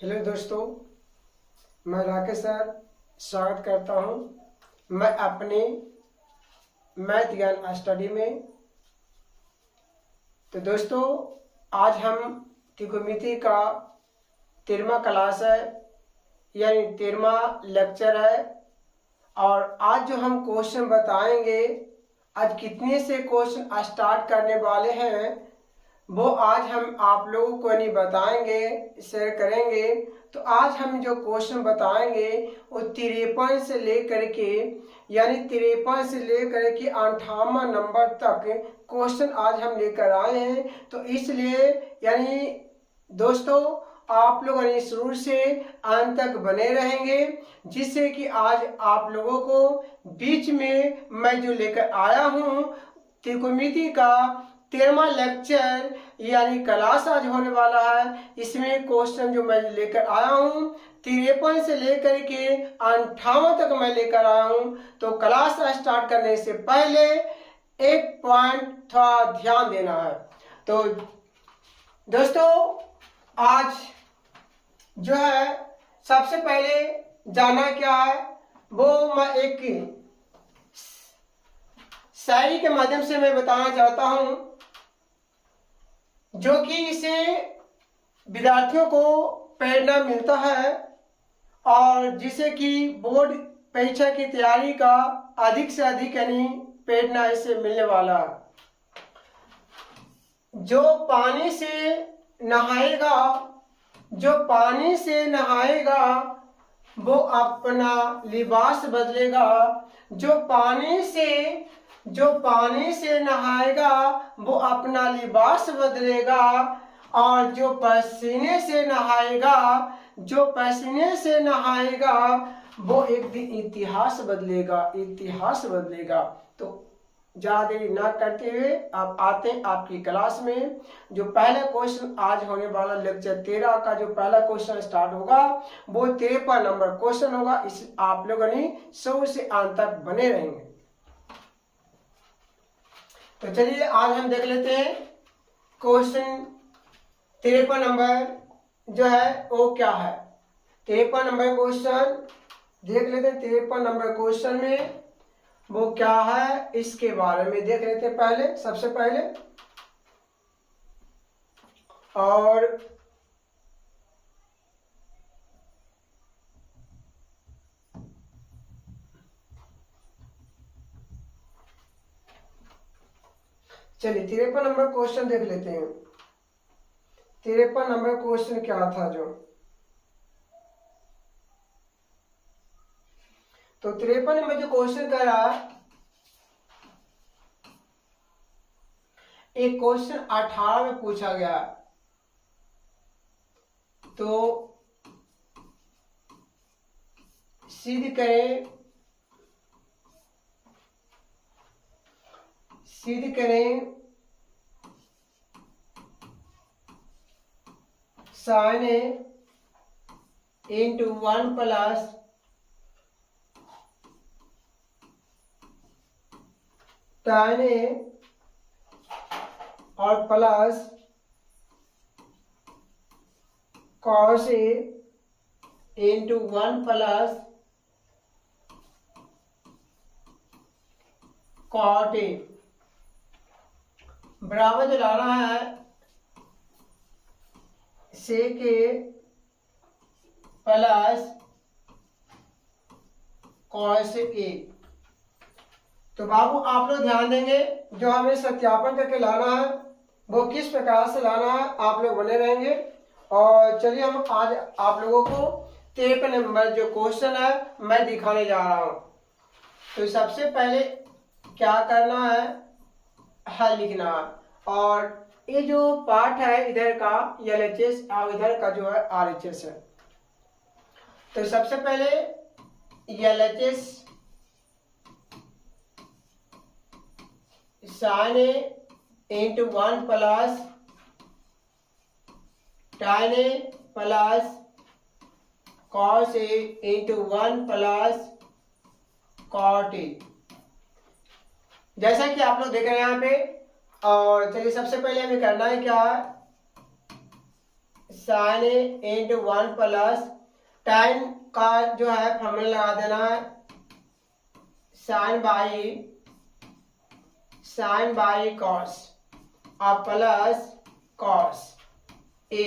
Hello दोस्तों, मैं Rakesh sir स्वागत करता हूं मैं अपने मैथ ज्ञान स्टडी में। तो दोस्तों, आज हम त्रिकोणमिति का 13वां क्लास है, यानी 13वां लेक्चर है। और आज जो हम क्वेश्चन बताएंगे, आज कितने से क्वेश्चन स्टार्ट करने वाले हैं वो आज हम आप लोगों को नहीं बताएंगे, शेयर करेंगे। तो आज हम जो क्वेश्चन बताएंगे वो 53 से लेकर के, यानी 53 से लेकर के 58 नंबर तक क्वेश्चन आज हम लेकर आए हैं। तो इसलिए यानी दोस्तों, आप लोग शुरू से अंत तक बने रहेंगे, जिससे कि आज आप लोगों को बीच में मैं जो लेकर आया हूँ त्रिकोणमिति का 13वां लेक्चर यानी क्लास आज होने वाला है। इसमें क्वेश्चन जो मैं लेकर आया हूँ 53 से लेकर के 58 तक मैं लेकर आया हूँ। तो क्लास स्टार्ट करने से पहले एक पॉइंट थोड़ा ध्यान देना है। तो दोस्तों, आज जो है सबसे पहले जाना क्या है वो मैं एक शायरी के माध्यम से मैं बताना चाहता हूं, जो कि इससे विद्यार्थियों को प्रेरणा मिलता है और जिसे कि बोर्ड परीक्षा की तैयारी का अधिक से अधिक यानी प्रेरणा इससे मिलने वाला है। जो पानी से नहाएगा, जो पानी से नहाएगा वो अपना लिबास बदलेगा। जो पानी से नहाएगा वो अपना लिबास बदलेगा। और जो पसीने से नहाएगा वो एक दिन इतिहास बदलेगा। तो ज्यादा देरी ना करते हुए आप आते हैं आपकी क्लास में। जो पहला क्वेश्चन आज होने वाला लेक्चर 13 का जो पहला क्वेश्चन स्टार्ट होगा वो 53 नंबर क्वेश्चन होगा। इस आप लोगों ने शुरू से अंत तक बने रहेंगे। तो चलिए आज हम देख लेते हैं क्वेश्चन 53 नंबर जो है वो क्या है। 53 नंबर क्वेश्चन देख लेते हैं। 53 नंबर क्वेश्चन में वो क्या है इसके बारे में देख लेते हैं पहले, सबसे पहले। और चलिए 53 नंबर क्वेश्चन देख लेते हैं। 53 नंबर क्वेश्चन क्या था जो, तो 53 में जो क्वेश्चन कर रहा है, एक क्वेश्चन 18 में पूछा गया। तो सिद्ध करें sin A into 1 plus tan A और plus cos A into 1 plus cot A बराबर जो लाना है sec A plus cos A। तो बाबू आप लोग ध्यान देंगे, जो हमें सत्यापन करके लाना है वो किस प्रकार से लाना है, आप लोग बने रहेंगे। और चलिए हम आज आप लोगों को 53 नंबर जो क्वेश्चन है मैं दिखाने जा रहा हूं। तो सबसे पहले क्या करना है, हल लिखना है। और ये जो पार्ट है इधर का LHS और इधर का जो है RHS है। तो सबसे पहले LHS sin A into 1 plus tan A plus cos A into 1 plus cot A, जैसा कि आप लोग देख रहे हैं यहाँ पे। और चलिए सबसे पहले हमें करना है क्या है, sine A into 1 plus tan का जो है फॉर्मूला लगा देना है साइन बाई कॉस और plus cos A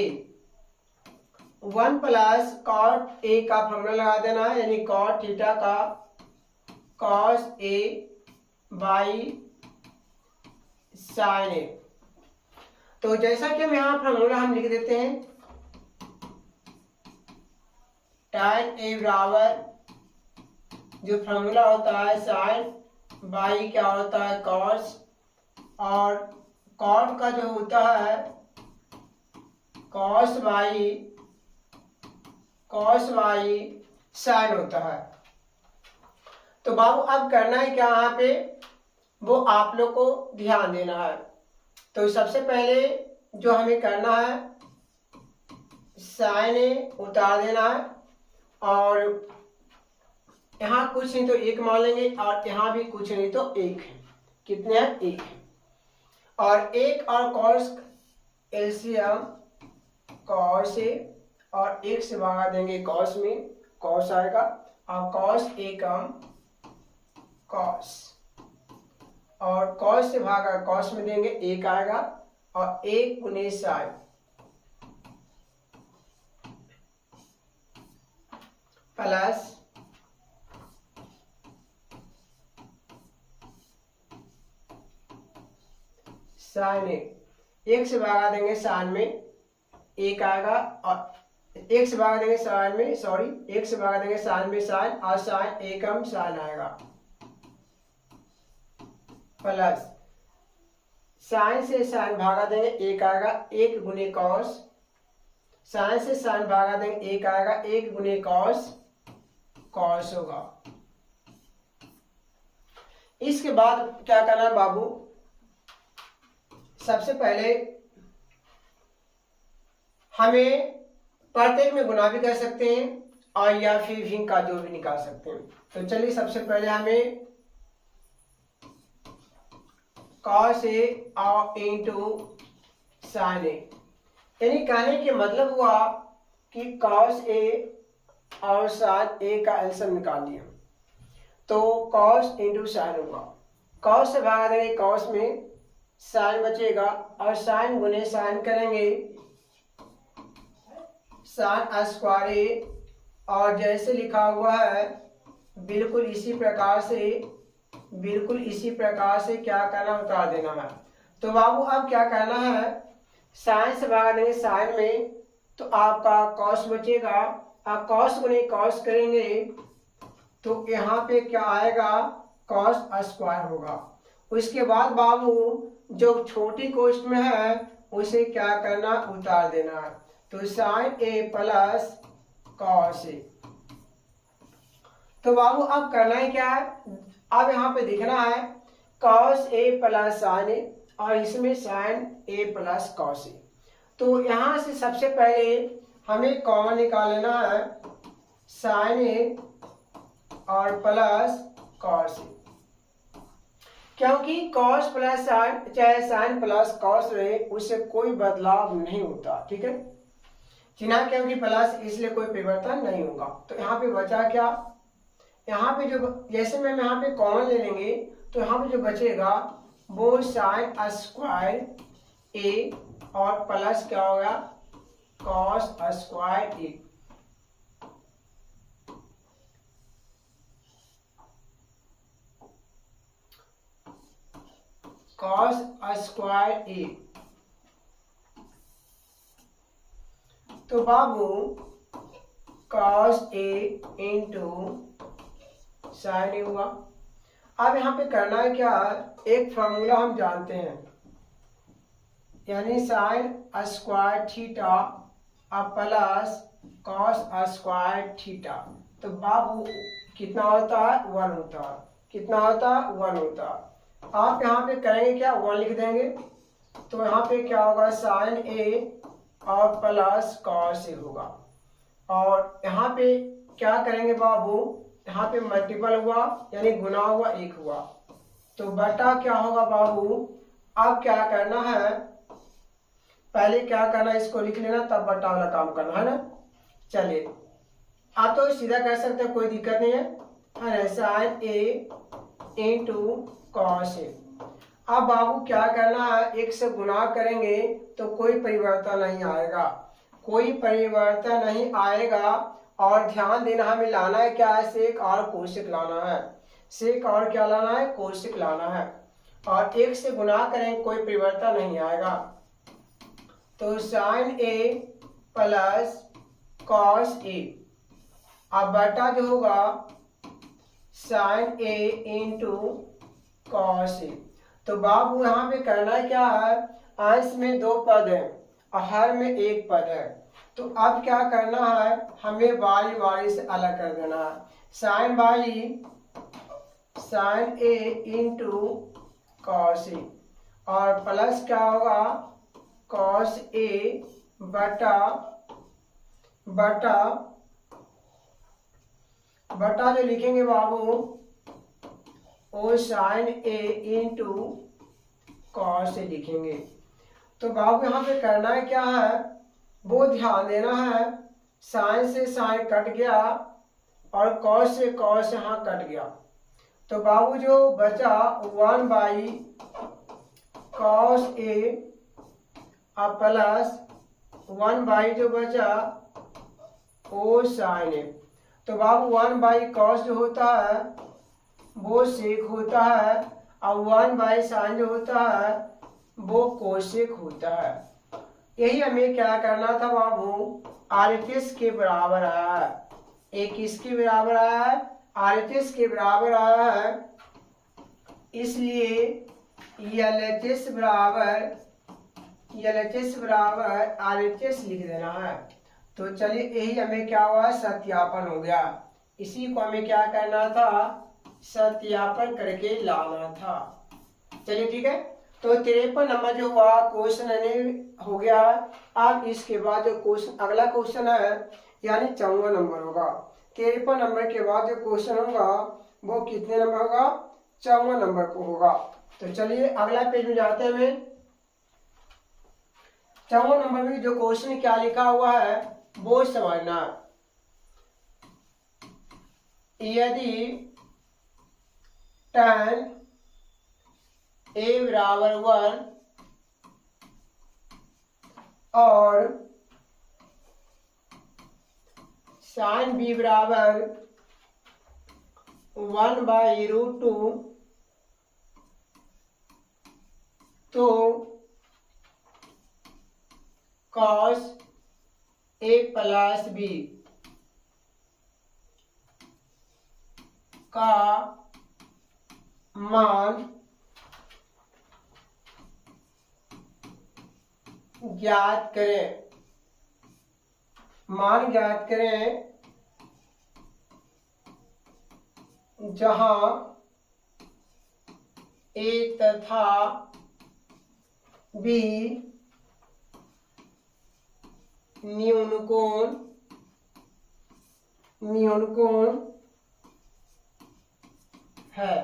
1 plus cot A का फॉर्मूला लगा देना है यानी कॉट थीटा का cos A by sine A. तो जैसा कि हम यहाँ फॉर्मूला हम लिख देते हैं tan ए बराबर जो फॉर्मूला होता है साइन बाई क्या होता है कॉस और कॉट का जो होता है कॉस बाई साइन होता है। तो बाबू अब करना है क्या यहाँ पे वो आप लोग को ध्यान देना है। तो सबसे पहले जो हमें करना है साइन ए उतार देना है और यहाँ कुछ नहीं तो 1 मान लेंगे और यहाँ भी कुछ नहीं तो 1 है। कितने हैं 1 है और 1 और कॉस एलसीएम कॉस ए और 1 से भागा देंगे कॉस में कॉस आएगा और कॉस ए कम कॉस और कॉस से भागा कॉस में देंगे 1 आएगा और 1 गुने साइन प्लस साइन ए 1 से भागा देंगे साइन में 1 आएगा और 1 से भागा देंगे साइन में 1 से भागा देंगे साइन में साइन और साइन ए कम साइन आएगा प्लस साइन से साइन भागा देंगे 1 आएगा 1 गुने कॉस साइन से साइन भागा देंगे 1 आएगा 1 गुने कॉस कॉस होगा। इसके बाद क्या करना है बाबू सबसे पहले हमें प्रत्येक में गुना भी कर सकते हैं और या फिर भी का जो भी निकाल सकते हैं। तो चलिए सबसे पहले हमें कॉस ए और इंटू साइन ए यानी कहने के मतलब हुआ कि कॉस ए और साइन ए का एलसीएम निकाल लिया तो कॉस इंटू साइन होगा। कॉस से भागा देंगे कॉस में साइन बचेगा और साइन गुने साइन करेंगे साइन स्क्वायर ए और जैसे लिखा हुआ है बिल्कुल इसी प्रकार से क्या करना उतार देना है। तो बाबू अब क्या करना है साइन से भागा देंगे साइन में तो आपका कॉस बचेगा आप कॉस गुने कॉस करेंगे तो यहाँ पे क्या आएगा कॉस स्क्वायर होगा। उसके बाद बाबू जो छोटी कोष्ठ में है उसे क्या करना उतार देना है तो साइन ए प्लस कॉस ए। तो बाबू अब करना है क्या है अब यहाँ पे दिखना है कॉस ए प्लस साइन ए और इसमें साइन ए प्लस कॉस ए। तो यहाँ से सबसे पहले हमें कॉमन निकाल लेना है साइन ए और प्लस कॉस ए क्योंकि कॉस प्लस साइन चाहे साइन प्लस कॉस रहे उससे कोई बदलाव नहीं होता। ठीक है चिन्ह क्योंकि प्लस इसलिए कोई परिवर्तन नहीं होगा। तो यहाँ पे बचा क्या यहाँ पे जो जैसे मैं यहाँ पे कॉमन ले लेंगे तो यहाँ पे जो बचेगा वो साइन स्क्वायर ए और प्लस क्या होगा कॉस स्क्वायर ए। कॉस स्क्वायर ए। तो बाबू कॉस ए इंटू साइन ए हुआ। अब यहाँ पे करना है क्या एक फॉर्मूला हम जानते हैं यानी sign square theta plus cos square theta. तो बाबू कितना होता है 1 होता है कितना होता है 1 होता है। आप यहाँ पे करेंगे क्या 1 लिख देंगे तो यहाँ पे क्या होगा साइन ए और प्लस कॉस ए होगा और यहाँ पे क्या करेंगे बाबू यहाँ पे मल्टीपल हुआ यानी गुना हुआ 1 हुआ तो बटा क्या होगा बाबू। अब क्या करना है पहले क्या करना, इसको लिख लेना, तब बटा वाला काम करना है ना। चलिए आप तो सीधा कर सकते हैं, कोई दिक्कत नहीं है ना। साइन ए इंटू कॉस ए। अब बाबू क्या करना है, एक से गुणा करेंगे तो कोई परिवर्तन नहीं आएगा, कोई परिवर्तन नहीं आएगा। और ध्यान देना, हमें लाना है क्या है, सेक और कोशिक लाना है, सेक और क्या लाना है, कोशिक लाना है। और एक से गुणा करें कोई परिवर्तन नहीं आएगा। तो साइन ए प्लस कॉस ए, अब बटा जो होगा साइन ए इंटू कॉस ए। तो बाबू यहाँ पे करना क्या है, अंश में दो पद है और हर में एक पद है। तो अब क्या करना है, हमें बाई बाई से अलग कर देना है। Sine by sine A into cos A, और प्लस क्या होगा कॉस ए बटा बटा बटा जो लिखेंगे बाबू वो साइन ए इंटू कॉस ए लिखेंगे। तो बाबू यहाँ पे करना है क्या है, वो ध्यान देना है, साइन से साइन कट गया और कॉस से कॉस यहाँ कट गया। तो बाबू जो बचा 1 कॉस ए और प्लस 1 जो बचा वो साइन ए। तो बाबू 1 कॉस जो होता है वो सेक होता है और 1 साइन जो होता है वो कोसेक होता है। यही हमें क्या करना था बाबू, आरएचएस के बराबर आया है। एक किसके बराबर आया है, आरएचएस के बराबर आया है, इसलिए एलएचएस बराबर आरएचएस लिख देना है। तो चलिए यही हमें क्या हुआ, सत्यापन हो गया। इसी को हमें क्या करना था, सत्यापन करके लाना था। चलिए ठीक है। तो 53 नंबर जो हुआ क्वेश्चन हो गया। अब इसके बाद जो क्वेश्चन अगला क्वेश्चन है यानी 54 नंबर होगा। 53 नंबर के बाद जो क्वेश्चन होगा वो कितने नंबर होगा, 54 नंबर को होगा। तो चलिए अगला पेज में जाते हुए 54 नंबर में जो क्वेश्चन क्या लिखा हुआ है वो समझना। यदि tan a बराबर 1 और sin b बराबर 1/√2 तो cos a प्लस b का मान ज्ञात करें। मान ज्ञात करें जहां a तथा b न्यून कोण है।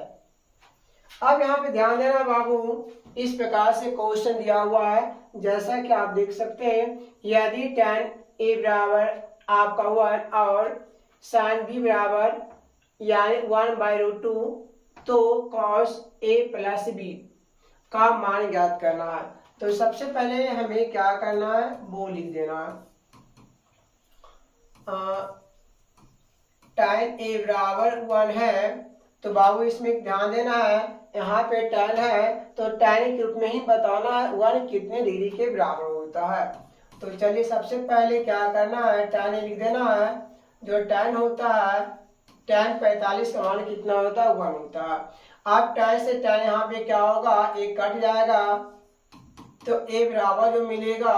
अब यहाँ पे ध्यान देना बाबू, इस प्रकार से क्वेश्चन दिया हुआ है जैसा कि आप देख सकते हैं। यदि tan a बराबर आपका 1 और sin b बराबर यानी 1/√2 तो cos a प्लस b का मान ज्ञात करना है। तो सबसे पहले हमें क्या करना है वो लिख देना है। tan a बराबर 1 है तो बाबू इसमें ध्यान देना है, यहाँ पे tan है तो tan के रूप में ही बताना है 1 कितने डिग्री के बराबर होता है। तो चलिए सबसे पहले क्या करना है, tan लिख देना है। जो tan होता है tan 45 का मान कितना होता है 1 होता है। अब tan से tan यहाँ पे क्या होगा, एक कट जाएगा तो a बराबर जो मिलेगा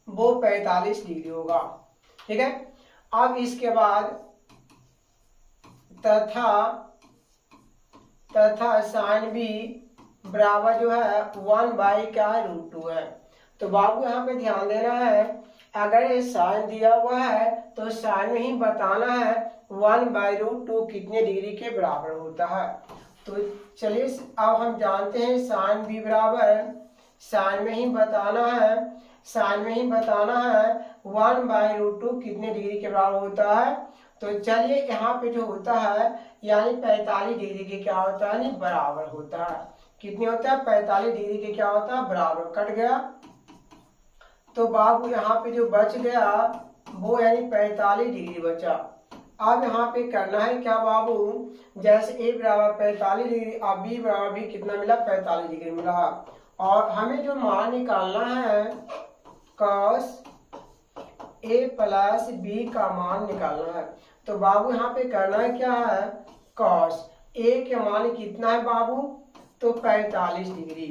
वो 45 डिग्री होगा। ठीक है। अब इसके बाद तथा sin b बराबर जो है 1/√2 है। तो बाबू यहाँ पे ध्यान देना है, अगर ये साइन दिया हुआ है तो साइन में ही बताना है 1/√2 कितने डिग्री के बराबर होता है। तो चलिए अब हम जानते हैं sin b बराबर साइन में ही बताना है, साइन में ही बताना है 1/√2 कितने डिग्री के बराबर होता है। तो चलिए यहाँ पे जो होता है यानी 45 डिग्री के क्या होता है, यानी बराबर होता है। कितने होता है, 45 डिग्री के क्या होता है, बराबर। कट गया तो बाबू यहाँ पे जो बच गया वो यानी 45 डिग्री बचा। अब यहाँ पे करना है क्या बाबू, जैसे ए बराबर 45 डिग्री, अब बी बराबर भी कितना मिला, 45 डिग्री मिला। और हमें जो मान निकालना है cos ए प्लस बी का मान निकालना है। तो बाबू यहाँ पे करना है क्या है, cos ए के मान कितना है बाबू, तो 45 डिग्री।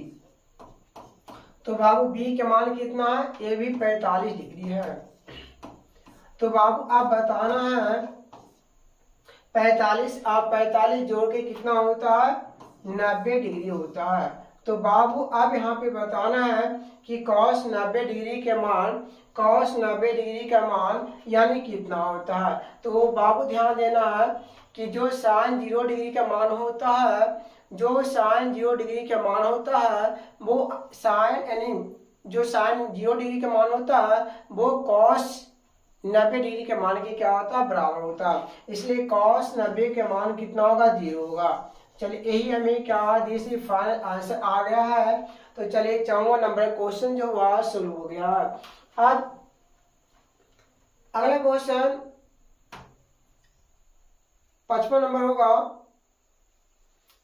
तो बाबू बी के मान कितना है, ये भी 45 डिग्री है। तो बाबू आप बताना है 45, आप 45 जोड़ के कितना होता है, 90 डिग्री होता है। तो बाबू अब यहाँ पे बताना है कि cos 90 डिग्री के मान, cos 90 डिग्री का मान यानी कितना होता है। तो बाबू ध्यान देना है कि जो sin 0 डिग्री का मान होता है, जो sin 0 डिग्री का मान होता है वो sin यानी जो sin 0 डिग्री का मान होता है वो cos 90 डिग्री के मान के क्या होता है, बराबर होता है। इसलिए cos 90 के मान कितना होगा, 0 होगा। चलिए यही हमें क्या देसी फाइनल आंसर आ गया है। तो चलिए 54 नंबर क्वेश्चन जो हुआ शुरू हो गया। अब अगला क्वेश्चन 55 नंबर होगा।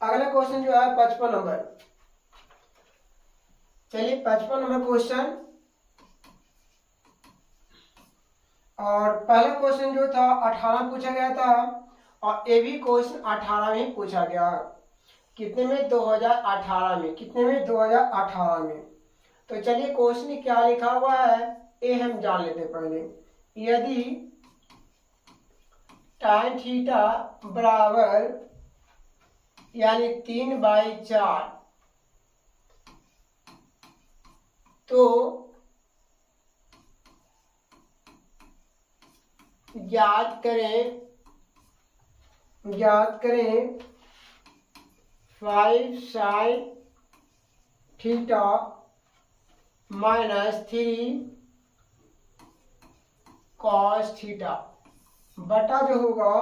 अगला क्वेश्चन जो है 55 नंबर। चलिए 55 नंबर क्वेश्चन, और पहला क्वेश्चन जो था 18 पूछा गया था और ये भी क्वेश्चन 18 में पूछा गया। कितने में, 2018 में। कितने में, 2018 में। तो चलिए क्वेश्चन क्या लिखा हुआ है ये हम जान लेते हैं पहले। यदि tan थीटा बराबर यानी 3/4 तो ज्ञात करें 5 sin थीटा -3 cos थीटा बटा जो होगा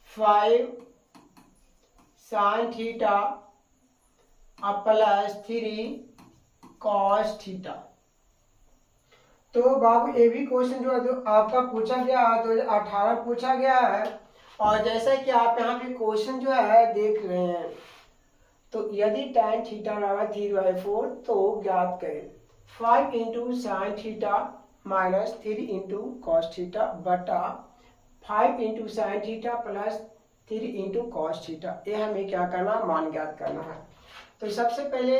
5 sin थीटा +3 cos थीटा। तो बाबू ये भी क्वेश्चन जो है जो आपका पूछा गया 2018 पूछा गया है। और जैसा कि आप यहाँ पे क्वेश्चन जो है देख रहे हैं, तो यदि tan थीटा बराबर 3/4 तो ज्ञात करें 5 into sine theta -3 into cos theta बटा 5 into sine theta +3 into cos theta. ये हमें क्या करना, मान ज्ञात करना है। तो सबसे पहले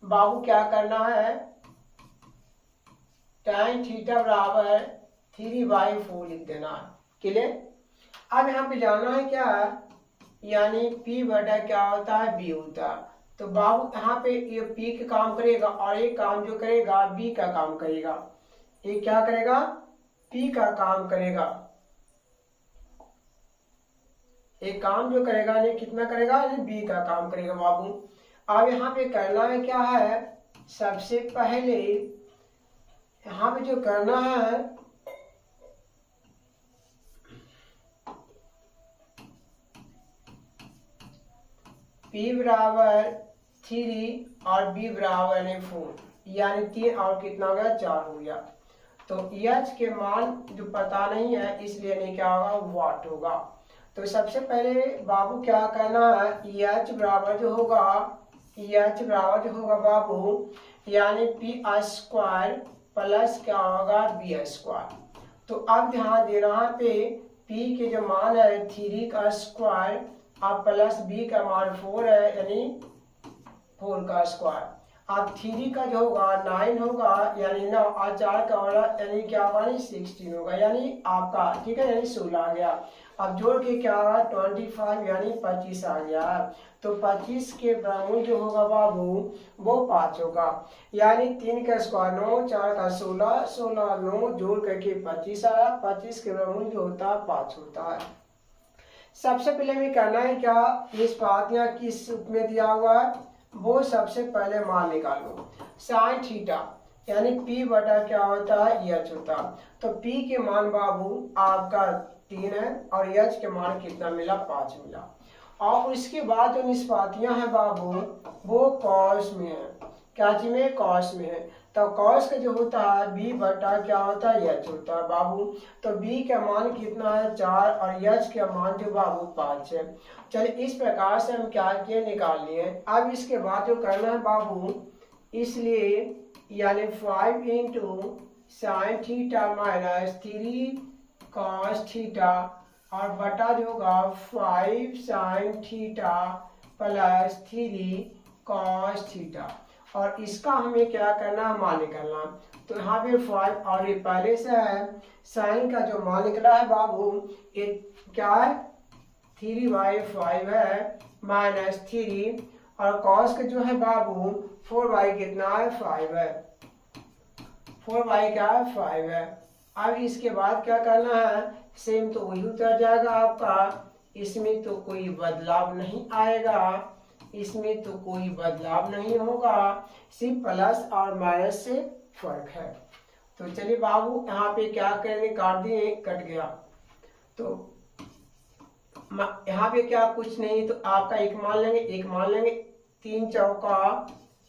बाबू क्या करना है, tan थीटा बराबर 3/4 लिख देना है। क्लियर। अब यहाँ पे जानना है क्या है, यानी P बटा क्या होता है, B होता है। तो बाबू यहाँ पे ये P का काम करेगा और ये काम जो करेगा B का काम करेगा। ये क्या करेगा, P का काम करेगा। ये काम जो करेगा ये कितना करेगा, ये B का काम करेगा बाबू। अब यहाँ पे करना है क्या है, सबसे पहले यहाँ पे जो करना है P बराबर 3 और B बराबर 4 यानी 3 और कितना हो गया, 4 हो गया। तो H के मान जो पता नहीं है इसलिए नहीं क्या होगा, वाट होगा। तो सबसे पहले बाबू क्या करना है, H बराबर जो होगा बाबू यानी P² प्लस क्या होगा, B²। तो अब ध्यान देना है पे P के जो मान है 3 का स्क्वायर अब प्लस B का मान 4 है यानी 4 का स्क्वायर। अब 3 का जो होगा 9 होगा यानी 9 और 4 का होगा यानी क्या होगा, 16 होगा यानी आपका, ठीक है, यानी 16 आ गया। अब जोड़ के क्या होगा 25 यानी 25 आ गया। तो 25 के वर्गमूल जो होगा बाबू वो 5 होगा यानी 3 का स्क्वायर 9, 4 का 16, 16 9 जोड़ करके 25 आया। 25 के वर्गमूल जो होता है 5 होता है। सबसे पहले हमें करना है क्या, इस बात यहाँ किस रूप में दिया हुआ है, वो सबसे पहले मान निकालो। साइन थीटा यानी पी बटा क्या होता है, एच होता। तो पी के मान बाबू आपका 3 है और एच के मान कितना मिला, 5 मिला। और उसके बाद जो निष्पातियां हैं बाबू वो कॉस में है। क्या जी में, कॉस में है। तो कॉस का जो होता है बी बटा क्या होता है, एच होता है बाबू। तो बी का मान कितना है, 4 और एच का मान जो बाबू 5 है। चलिए इस प्रकार से हम क्या किए, निकाल लिए। अब इसके बाद जो करना है बाबू, इसलिए यानी 5 into sine theta minus 3 cos theta और बटा जो होगा 5 sign theta plus 3 cos theta. और इसका हमें क्या करना है, मान निकालना। तो यहाँ पे 5 और ये पहले से है, साइन का जो मान निकला है बाबू ये क्या है, 3/5 है माइनस 3 और कॉस का जो है बाबू 4/, कितना है, 5 है। 4/, क्या है, 5 है। अब इसके बाद क्या करना है, सेम तो वही उतर जाएगा आपका, इसमें तो कोई बदलाव नहीं आएगा, इसमें तो कोई बदलाव नहीं होगा, सिर्फ प्लस और माइनस से फर्क है। तो चलिए बाबू यहाँ पे क्या करेंगे, काट दिए, कट गया। तो यहाँ पे क्या कुछ नहीं, तो आपका एक मान लेंगे, 3 चौका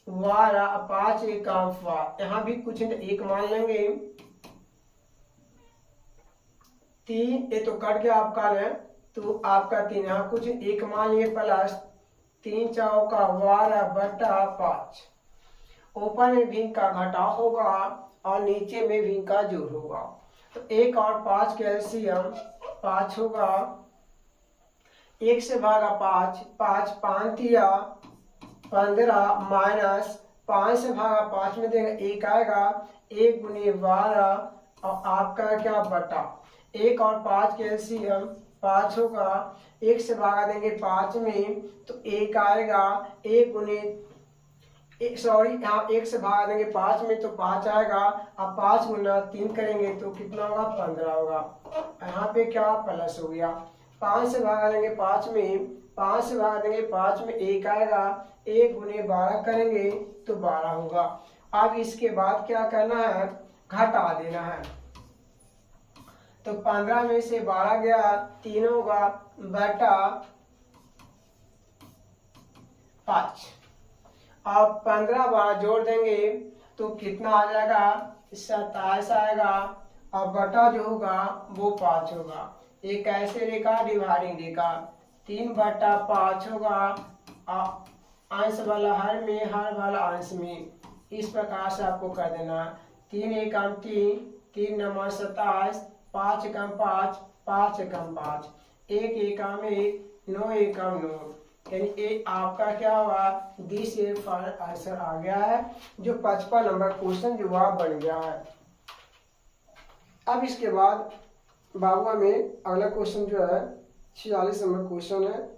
12, 5 एका 5, यहाँ भी कुछ नहीं, एक मान लेंगे 3, ये तो कट गया आपका है, तो आपका 3 यहाँ कुछ एक मान लिए प्लस 3 चौका 12 बटा 5, ऊपर में भी का घटाव होगा और नीचे में भी का जोड़ होगा। तो 1 और 5 कैल्शियम 5 होगा, 1 से भागा 5, 5 5 दिया 15 माइनस 5 से भागा 5 में देंगे 1 आएगा, 1 गुनी 12 और आपका क्या बटा 1 और 5 कैल्शियम 5 होगा, 1 से भागा देंगे 5 में तो 1 आएगा, 1 गुनी यहाँ 1 से भागा देंगे 5 में तो 5 आएगा, अब 5 गुना 3 करेंगे तो कितना होगा, 15 होगा। यहाँ पे क्या प्लस हो गया, 5 से भागा देंगे 5 में, 5 से भागा देंगे 5 में 1 आएगा, 1 गुने 12 करेंगे तो 12 होगा। अब इसके बाद क्या करना है, घटा देना है। तो 15 में से 12 गया, 3 होगा बटा 5, अब 15 बार जोड़ देंगे तो कितना आ जाएगा, 27 आएगा और बटा जो होगा वो 5 होगा। ये कैसे रेखा, डिवाइडिंग रेखा, 3/5 होगा अंश वाला हर में, हर वाला अंश में, इस प्रकार से आपको कर देना। 3 एकम 3, 3 नवा 27, 5 एकम 5, 5 एकम 5, 1 एकम 1, 9 एकम 9, यानी ये आपका क्या हुआ, दिस ए फाइनल आंसर आ गया है, जो 55 नंबर क्वेश्चन जो वह बन गया है। अब इसके बाद बाबू हमें अगला क्वेश्चन जो है 46 नंबर क्वेश्चन है।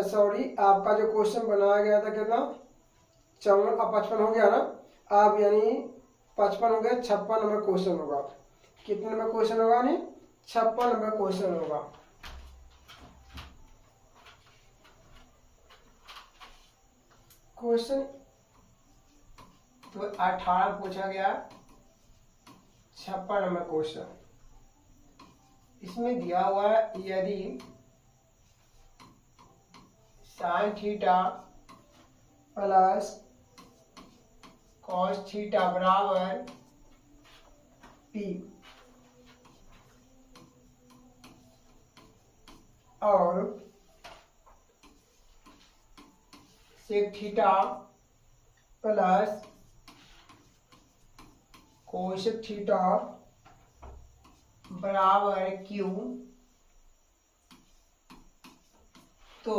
सॉरी, आपका जो क्वेश्चन बनाया गया था कितना, 54, अब 55 हो गया ना, अब यानी 55 हो गया, 56 नंबर क्वेश्चन होगा। कितने नंबर क्वेश्चन होगा, नहीं 56 नंबर क्वेश्चन होगा। क्वेश्चन तो 18 पूछा गया, 56 नंबर क्वेश्चन। इसमें दिया हुआ है यदि sine theta plus cos theta बराबर पी और sec theta plus cosec theta बराबर क्यू, तो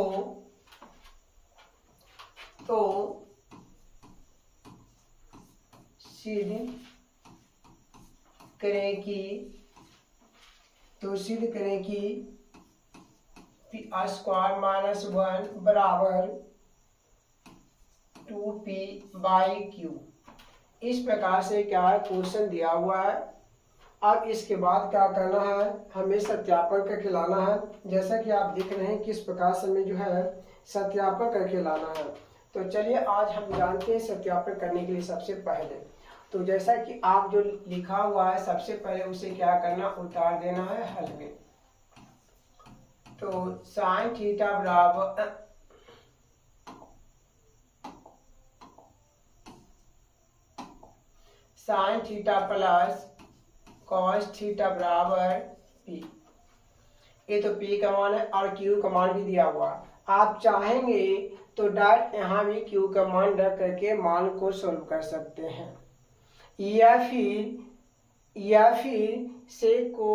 सिद्ध करें कि पी स्क्वायर माइनस 1 बराबर 2p/q। इस प्रकार से क्या है, क्वेश्चन दिया हुआ है। अब इसके बाद क्या करना है, हमें सत्यापन करके लाना है। जैसा कि आप देख रहे हैं किस प्रकार से हमें जो है सत्यापन करके लाना है। तो चलिए आज हम जानते हैं सत्यापन करने के लिए सबसे पहले तो जैसा कि आप जो लिखा हुआ है सबसे पहले उसे क्या करना, उतार देना है हल में। तो साइन थीटा बराबर sign theta plus cos theta बराबर पी। ये तो पी का मान है और क्यू का मान भी दिया हुआ। आप चाहेंगे तो डायरेक्ट यहाँ भी क्यू का मान रख करके मान को सोल्व कर सकते हैं, या फिर सेक को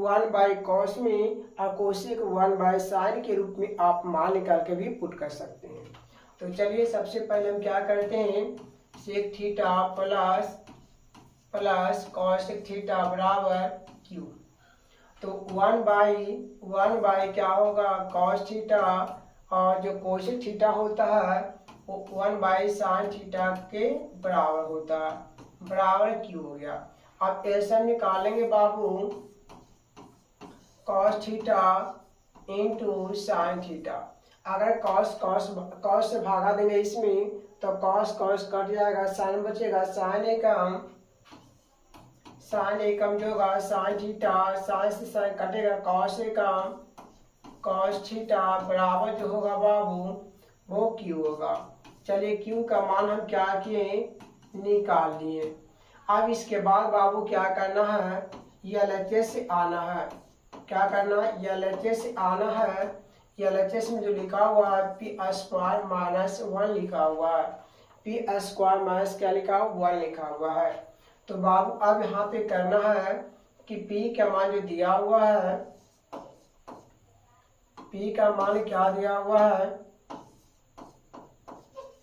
1/cos में और कोसेक 1/sin के रूप में आप मान निकाल के भी पुट कर सकते हैं। तो चलिए सबसे पहले हम क्या करते हैं, sec theta plus cosec theta बराबर क्यू। तो 1/1 क्या होगा कॉस थीटा, और जो कोसेक थीटा होता है वो 1/sin थीटा के बराबर होता है, बराबर क्यू हो गया। अब ऐसा निकालेंगे बाबू cos theta into sine theta. अगर कॉस से भागा देंगे इसमें तो कॉस कट जाएगा, साइन बचेगा, साइन एकम जो होगा साइन थीटा, साइन से साइन कटेगा, कॉस एकम कॉस थीटा बराबर जो होगा बाबू वो क्यू होगा। चलिए क्यू का मान हम क्या किए, निकाल लिए। अब इसके बाद बाबू क्या करना है, एलएचएस से आना है। क्या करना है, एलएचएस से आना है। एलएचएस में जो लिखा हुआ है पी स्क्वायर माइनस 1 लिखा हुआ है, पी स्क्वायर माइनस क्या लिखा हुआ 1 लिखा हुआ है। तो बाबू अब यहाँ पे करना है कि पी का मान जो दिया हुआ है, पी का मान क्या दिया हुआ है,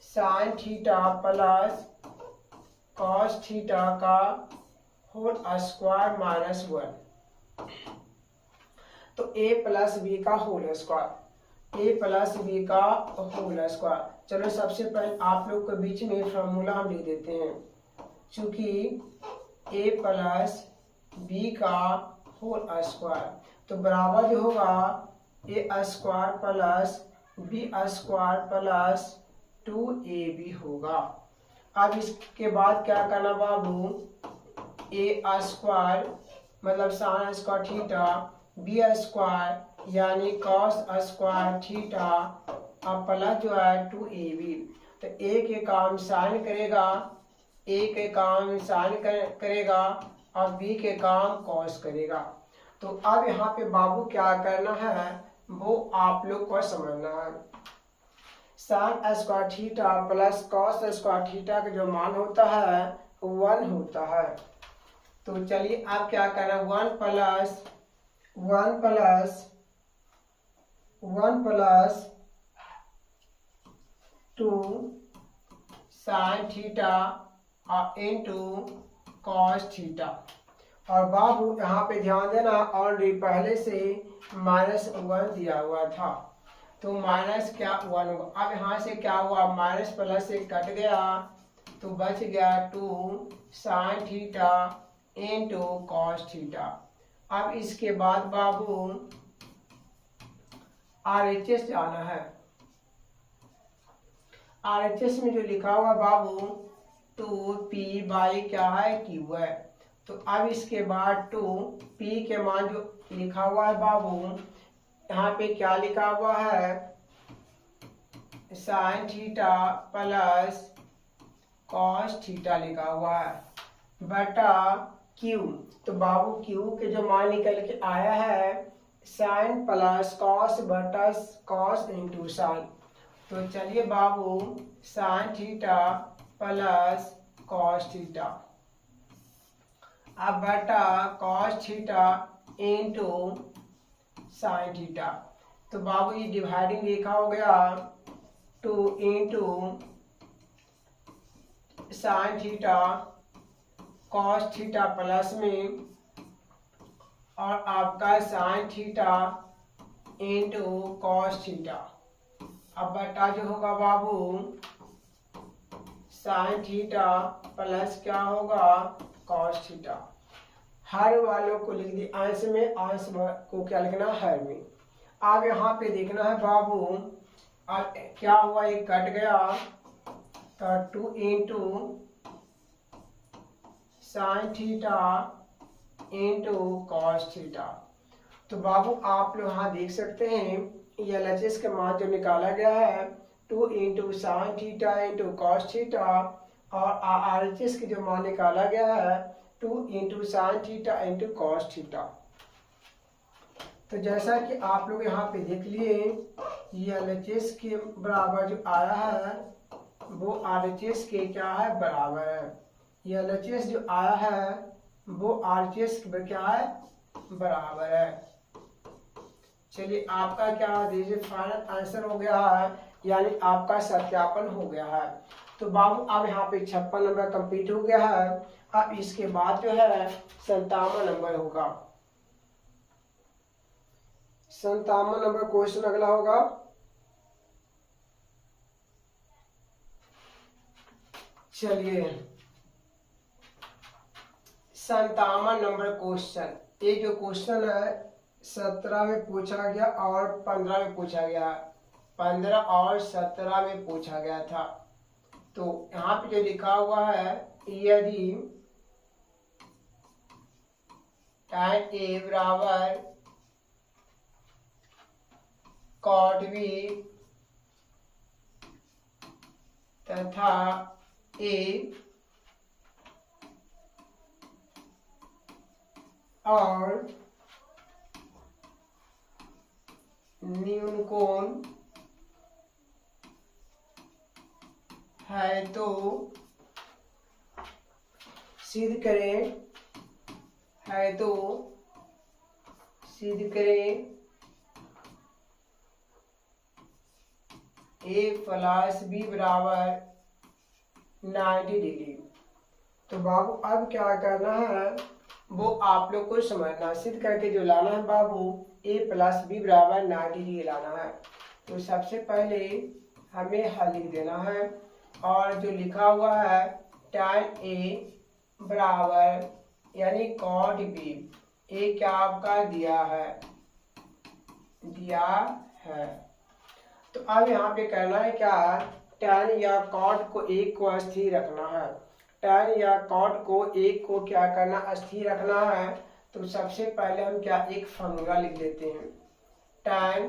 sign theta plus cos theta का होल स्क्वायर माइनस 1। तो ए प्लस बी का होल स्क्वायर, ए प्लस बी का होल स्क्वायर। चलो सबसे पहले आप लोग के बीच में फॉर्मूला हम लिख देते हैं, चूंकि ए प्लस बी का होल स्क्वायर तो बराबर जो होगा A square plus B square plus 2ab होगा। अब इसके बाद क्या करना बाबू, ए स्क्वायर मतलब sine square theta, B square यानी कॉस स्क्वायर थीटा और प्लस जो है 2ab। तो ए के काम साइन करेगा, ए के काम साइन करेगा और बी के काम कॉस करेगा। तो अब यहाँ पे बाबू क्या करना है वो आप लोग को समझना है। Sign square theta plus cos square theta का जो मान होता है 1 होता है। तो चलिए आप क्या करना, 1 प्लस 2 साइन थीटा और इंटू कॉस थीटा। और बाबू यहाँ पे ध्यान देना ऑलरेडी पहले से -1 दिया हुआ था, तो माइनस क्या 1 होगा। अब यहाँ से क्या हुआ, माइनस प्लस से कट गया तो बच गया 2 sign theta into cos theta. अब इसके बाद बाबू RHS आना है। RHS में जो लिखा हुआ बाबू 2p/, क्या है, क्यू है। तो अब इसके बाद 2p के मान जो लिखा हुआ है बाबू, यहाँ पे क्या लिखा हुआ है, sign theta plus cos theta लिखा हुआ है बटा क्यू। तो बाबू क्यू के जो मान निकल के आया है साइन प्लस कॉस बटा कॉस इंटू साइन। तो चलिए बाबू sine theta plus cos theta अब बटा cos theta into sine theta. तो बाबू ये डिवाइडिंग रेखा हो गया 2 into sine theta cos theta plus में और आपका sine theta into cos theta. अब बटा जो होगा बाबू साइन थीटा प्लस क्या होगा कॉस थीटा। हर वालों को लिख दिया अंश में, अंश को क्या लिखना हर में। अब यहाँ पे देखना है बाबू अब क्या हुआ, ये कट गया तो 2 into sine theta into cos theta. तो बाबू आप लोग यहाँ देख सकते हैं ये LHS का मान जो निकाला गया है 2 into sine theta into cos theta, और RHS की जो मान निकाला गया है 2 into sine theta into cos theta. तो जैसा कि आप लोग यहाँ पे देख लिए ये LHS के बराबर जो आया है वो RHS के क्या है बराबर है। ये LHS जो आया है वो RHS के क्या है बराबर है। चलिए आपका क्या देखिए फाइनल आंसर हो गया है, यानी आपका सत्यापन हो गया है। तो बाबू अब यहाँ पे 56 नंबर कंप्लीट हो गया है। अब इसके बाद जो है 57 नंबर होगा। 57 नंबर क्वेश्चन अगला होगा। चलिए 57 नंबर क्वेश्चन, ये जो क्वेश्चन है 17 में पूछा गया और 15 में पूछा गया, 15 और 17 में पूछा गया था। तो यहाँ पे जो लिखा हुआ है यदि tan A बराबर cot B तथा A और न्यून कोण है तो सिद्ध करें, है तो सिद्ध करें A प्लस B बराबर 90 डिग्री। तो बाबू अब क्या करना है वो आप लोग को समझना, सिद्ध करके जो लाना है बाबू A प्लस B बराबर 90 डिग्री लाना है। तो सबसे पहले हमें हल लिख देना है, और जो लिखा हुआ है tan A बराबर यानी cot B, A क्या आपका दिया है, दिया है। तो अब यहाँ पे करना है क्या, tan या cot को एक को स्थिर रखना है, tan या cot को एक को क्या करना स्थिर रखना है। तो सबसे पहले हम क्या एक फॉर्मूला लिख लेते हैं, tan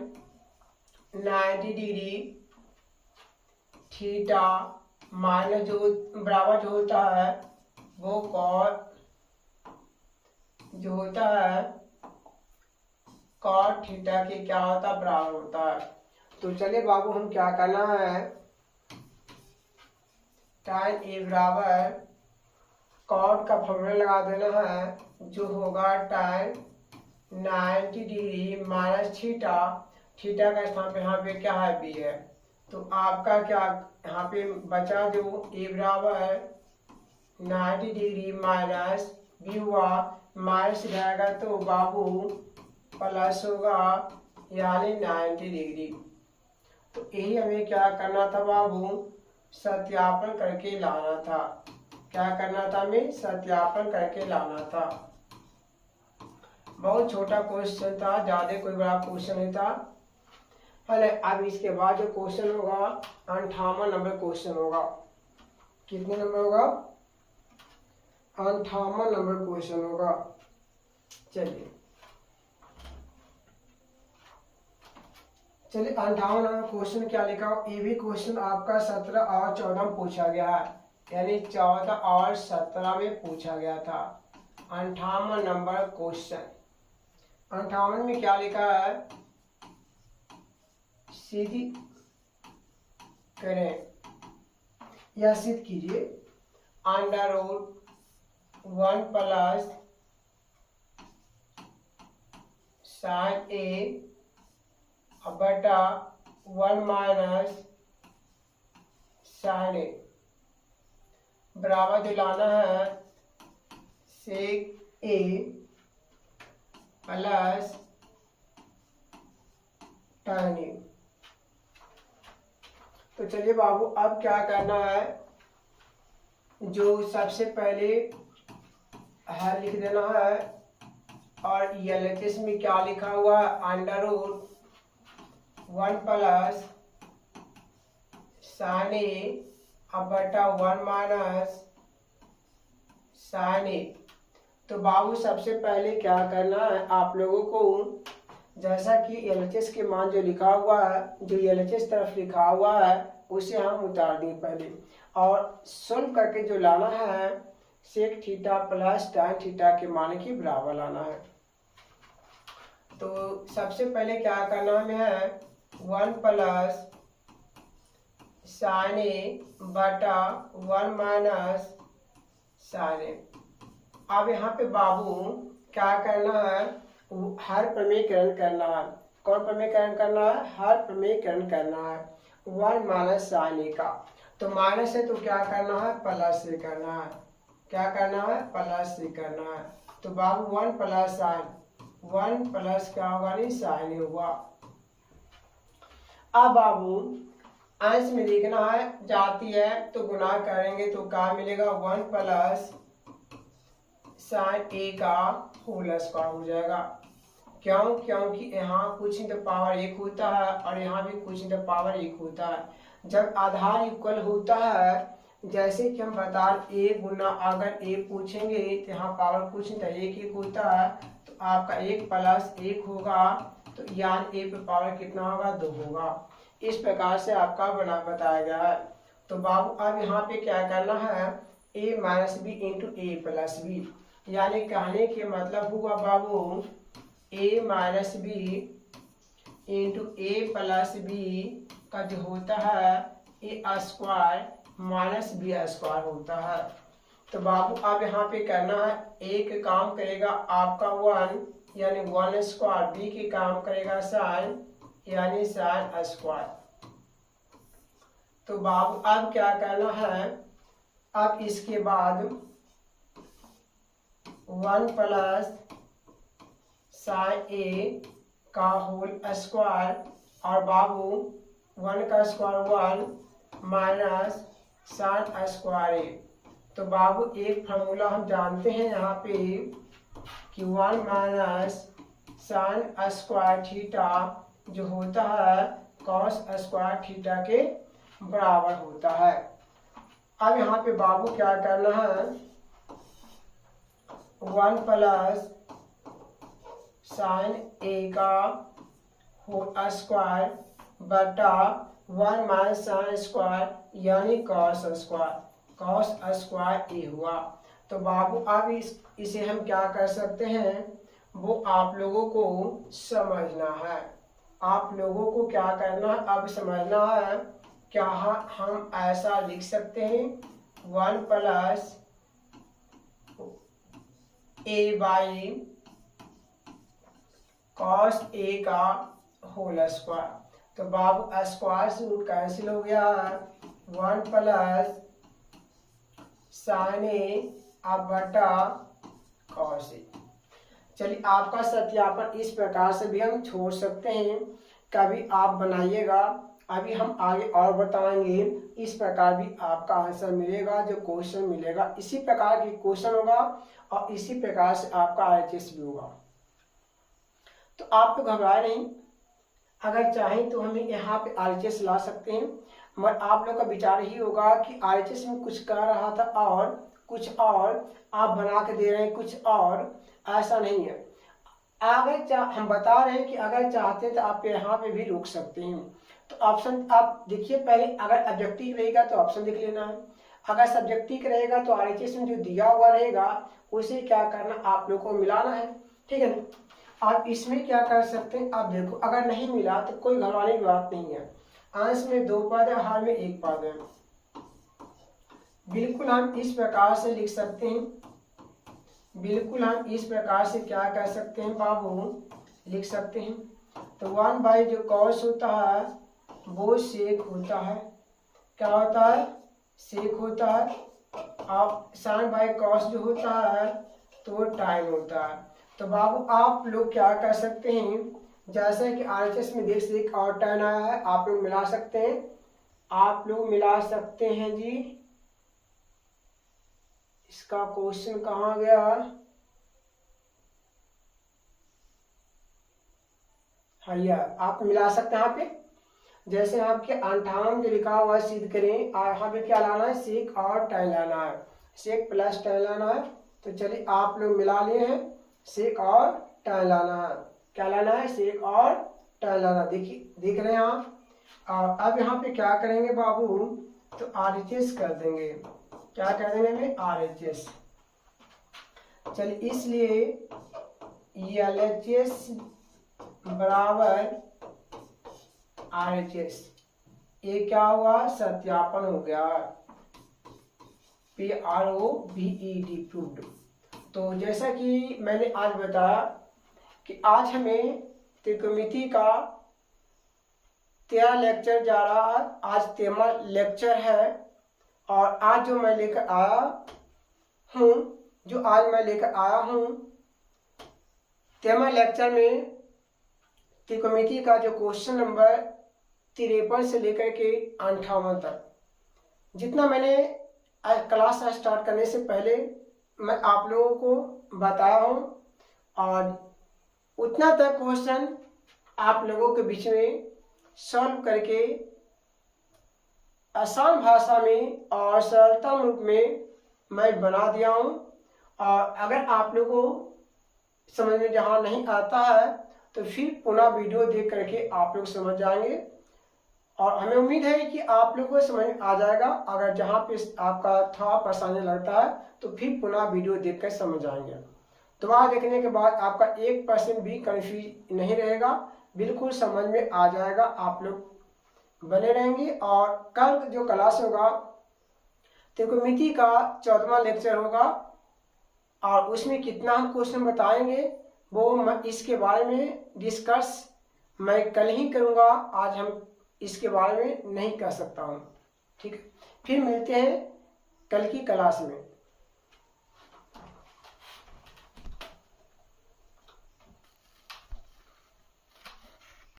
90 डिग्री थीटा माइनस जो बराबर जो होता है वो cot जो होता है cot थीटा के क्या होता है बराबर होता है। तो चलिए बाबू हम क्या करना है, tan A बराबर cot का फॉर्मूला लगा देना है जो होगा tan 90 degree minus theta, theta का स्थान पे यहाँ पे क्या है B है। तो आपका क्या यहाँ पे बचा जो A बराबर 90 डिग्री माइनस B हुआ, माइनस जाएगा तो बाबू प्लस होगा यानी 90 डिग्री। तो यही हमें क्या करना था बाबू, सत्यापन करके लाना था। क्या करना था हमें, सत्यापन करके लाना था। बहुत छोटा क्वेश्चन था, ज्यादा कोई बड़ा क्वेश्चन नहीं था। पहले अब इसके बाद जो क्वेश्चन होगा 58 नंबर क्वेश्चन होगा। कितने नंबर होगा, 58 नंबर क्वेश्चन होगा। चलिए 58 नंबर क्वेश्चन क्या लिखा हो, ये भी क्वेश्चन आपका 17 और 14 में पूछा गया है, यानी 14 और 17 में पूछा गया था। 58 नंबर क्वेश्चन, 58 में क्या लिखा है, सीधी करें या सिद्ध कीजिए under root 1 plus sine A बटा 1 माइनस साइन A बराबर दिलाना है sec A plus tan A। तो चलिए बाबू अब क्या करना है, जो सबसे पहले हल लिख देना है, और LHS में क्या लिखा हुआ है अंडर रूट 1 प्लस साइन ए अब बटा 1 माइनस साइन ए। तो बाबू सबसे पहले क्या करना है आप लोगों को, जैसा कि LHS के मान जो लिखा हुआ है, जो LHS तरफ लिखा हुआ है उसे हम उतार दें पहले, और सोल्व करके जो लाना है sec theta plus tan theta के मान के बराबर लाना है। तो सबसे पहले क्या करना हमें है 1 प्लस साइन ए बटा 1 माइनस साइन ए। अब यहाँ पे बाबू क्या करना है, हर प्रमेयकरण करना है। कौन प्रमेयकरण करना है? हर प्रमेयकरण करना है 1 माइनस साइन ए का। तो माइनस है तो क्या करना है, प्लस से करना है। क्या करना है? प्लस से करना है। तो बाबू 1 प्लस साइन, 1 प्लस क्या होगा, नहीं साइन ए हुआ। अब बाबू अंश में देखना है, जाती है तो गुना करेंगे तो क्या मिलेगा, 1 प्लस साइन ए का होल स्क्वायर हो जाएगा। क्यों? क्योंकि यहाँ कुछ इन द पावर 1 होता है और यहाँ भी कुछ इन द पावर 1 होता है। जब आधार इक्वल होता है, जैसे कि हम बता ए गुना अगर ए पूछेंगे तो यहाँ पावर कुछ इन द 1 होता है, तो आपका 1 प्लस 1 होगा, तो यानी ए पे पावर कितना होगा, 2 होगा। इस प्रकार से आपका बना बताया गया है। तो बाबू अब यहाँ पे क्या करना है, a minus B into A plus B, यानी कहने के मतलब हुआ बाबू a minus B into A plus B का जो होता है A square minus B square होता है। तो बाबू अब यहाँ पे करना है, एक काम करेगा आपका 1 यानी 1 स्क्वायर, बी के काम करेगा साइन यानी साइन स्क्वायर। तो बाबू अब क्या करना है, अब इसके बाद 1 प्लस साइन ए का होल स्क्वायर और बाबू 1 का स्क्वायर 1 माइनस साइन स्क्वायर ए। तो बाबू एक फार्मूला हम जानते हैं यहाँ पे कि 1 माइनस साइन स्क्वायर थीटा जो होता है कॉस स्क्वायर थीटा के बराबर होता है। अब यहाँ पे बाबू क्या करना है, 1 प्लस साइन ए का होल स्क्वायर बटा 1 माइनस साइन स्क्वायर यानी कॉस स्क्वायर, कॉस स्क्वायर ए हुआ। तो बाबू अब इसे हम क्या कर सकते हैं, वो आप लोगों को समझना है। आप लोगों को क्या करना है, अब समझना है। क्या हम ऐसा लिख सकते हैं 1 plus A by cos A का होल स्क्वायर। तो बाबू स्क्वायर से रूट कैंसिल हो गया, 1 प्लस साइन ए अब बटा कॉस ए। चलिए आपका सत्यापन इस प्रकार से भी हम छोड़ सकते हैं, कभी आप बनाइएगा। अभी हम आगे और बताएंगे, इस प्रकार भी आपका आंसर मिलेगा, जो क्वेश्चन मिलेगा इसी प्रकार की क्वेश्चन होगा और इसी प्रकार से आपका RHS भी होगा। तो आप तो घबराए नहीं, अगर चाहें तो हमें यहाँ पे RHS ला सकते हैं, मगर आप लोग का विचार ही होगा कि RHS में कुछ कह रहा था और कुछ और आप बना के दे रहे हैं कुछ और, ऐसा नहीं है। अगर हम बता रहे हैं कि अगर चाहते हैं तो आप यहाँ पे भी रोक सकते हैं। तो ऑप्शन आप देखिए, पहले अगर ऑब्जेक्टिव रहेगा तो ऑप्शन देख लेना है, अगर सब्जेक्टिव रहेगा तो RHS में जो दिया हुआ रहेगा उसे क्या करना, आप लोग को मिलाना है, ठीक है ना। आप इसमें क्या कर सकते हैं, आप देखो अगर नहीं मिला तो कोई घबराने की बात नहीं है। अंश में 2 पद है, हर में 1 पद है। बिल्कुल हम इस प्रकार से लिख सकते हैं, बिल्कुल हम इस प्रकार से क्या कर सकते हैं बाबू, लिख सकते हैं। तो 1 बाई जो कॉस होता है वो सेक होता है, क्या होता है, सेक होता है। और साइन बाई कॉस जो होता है तो वो टाइम होता है। तो बाबू आप लोग क्या कर सकते हैं, जैसे कि RHS में देख सेक और tan आया है, आप लोग मिला सकते हैं, आप लोग मिला सकते हैं जी। इसका क्वेश्चन कहाँ गया, हाँ यार आप मिला सकते हैं यहाँ पे। जैसे आपके 58 जो लिखा हुआ है सिद्ध करें, और यहाँ पे क्या लाना है, सेक और tan लाना है, सेक प्लस tan लाना है। तो चलिए आप लोग मिला लिए हैं, सेक और tan लाना है। क्या लाना है, सेक और tan लाना। देखिए देख रहे हैं आप। और अब यहाँ पे क्या करेंगे बाबू, तो RHS कर देंगे। क्या कर देंगे हमें, RHS। चलिए इसलिए LHS बराबर RHS, ये क्या हुआ, सत्यापन हो गया, PROVED प्रूव्ड। तो जैसा कि मैंने आज बताया कि आज हमें त्रिकोणमिति का 13 लेक्चर जा रहा है। आज 13वां लेक्चर है। और आज जो मैं लेकर आया हूँ, 13वां लेक्चर में त्रिकोणमिति का जो क्वेश्चन नंबर 53 से लेकर के 58 तक, जितना मैंने क्लास स्टार्ट करने से पहले मैं आप लोगों को बताया हूँ, और उतना तक क्वेश्चन आप लोगों के बीच में सॉल्व करके आसान भाषा में और सरलतम रूप में मैं बना दिया हूँ। और अगर आप लोगों को समझ में जहाँ नहीं आता है तो फिर पुनः वीडियो देख करके आप लोग समझ जाएंगे। और हमें उम्मीद है कि आप लोगों को समझ में आ जाएगा। अगर जहाँ पे आपका थोड़ा परेशानी लगता है तो फिर पुनः वीडियो देख कर समझ जाएंगे। दोबारा देखने के बाद आपका 1% भी कन्फ्यूज नहीं रहेगा, बिल्कुल समझ में आ जाएगा। आप लोग बने रहेंगे। और कल जो क्लास होगा त्रिकोणमिति का 14वां लेक्चर होगा, और उसमें कितना हम क्वेश्चन बताएंगे वो मैं इसके बारे में डिस्कस मैं कल ही करूँगा। आज हम इसके बारे में नहीं कर सकता हूँ। ठीक है, फिर मिलते हैं कल की क्लास में।